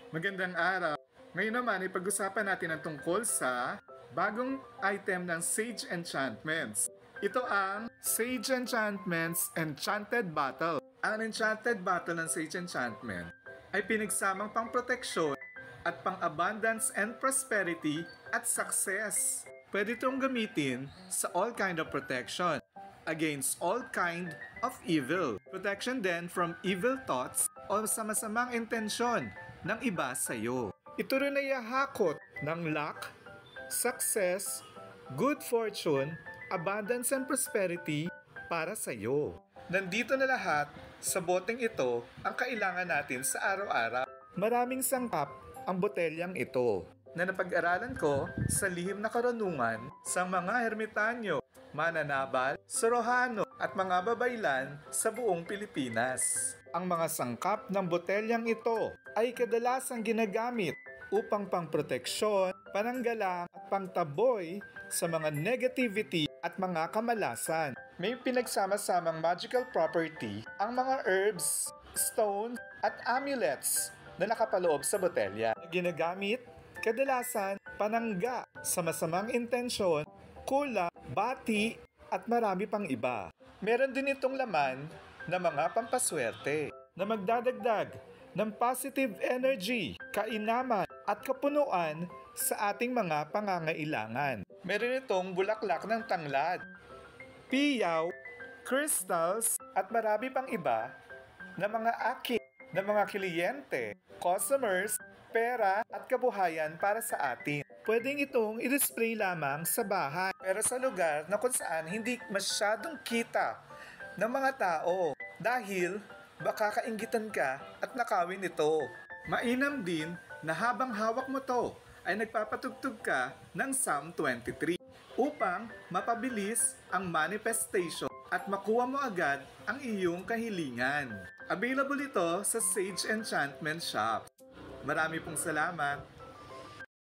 Magandang araw. Ngayon naman ay pag-usapan natin ang tungkol sa bagong item ng Sage Enchantments. Ito ang Sage Enchantments Enchanted Battle. Ang Enchanted Battle ng Sage Enchantment ay pinagsamang pang-proteksyon at pang-abundance and prosperity at success. Pwede itong gamitin sa all kind of protection against all kind of evil. Protection din from evil thoughts o sa masamang intensyon ng iba sa iyo. Ito rin ay hakot ng luck, success, good fortune, abundance and prosperity para sa iyo. Nandito na lahat sa boteng ito ang kailangan natin sa araw-araw. Maraming sangkap ang botelyang ito na napag-aralan ko sa lihim na karunungan sa mga hermitanyo, mananabal, sorohano at mga babaylan sa buong Pilipinas. Ang mga sangkap ng botelyang ito ay kadalasang ginagamit upang pangproteksyon, pananggalang at pangtaboy sa mga negativity at mga kamalasan. May pinagsama-samang magical property ang mga herbs, stones at amulets na nakapaloob sa botelya na ginagamit kadalasan panangga sa masamang intensyon, kula, bati at marami pang iba. Meron din itong laman na mga pampaswerte na magdadagdag ng positive energy, kainaman at kapunuan sa ating mga pangangailangan. Meron itong bulaklak ng tanglad, piyaw, crystals at marami pang iba na mga akit ng mga kliyente, customers, pera at kabuhayan para sa atin. Pwedeng itong i-display lamang sa bahay pero sa lugar na kung saan hindi masyadong kita ng mga tao dahil baka kainggitan ka at nakawin ito. Mainam din na habang hawak mo to ay nagpapatugtog ka ng Psalm 23 upang mapabilis ang manifestation at makuha mo agad ang iyong kahilingan. Available ito sa Sage Enchantment Shop. Marami pong salamat.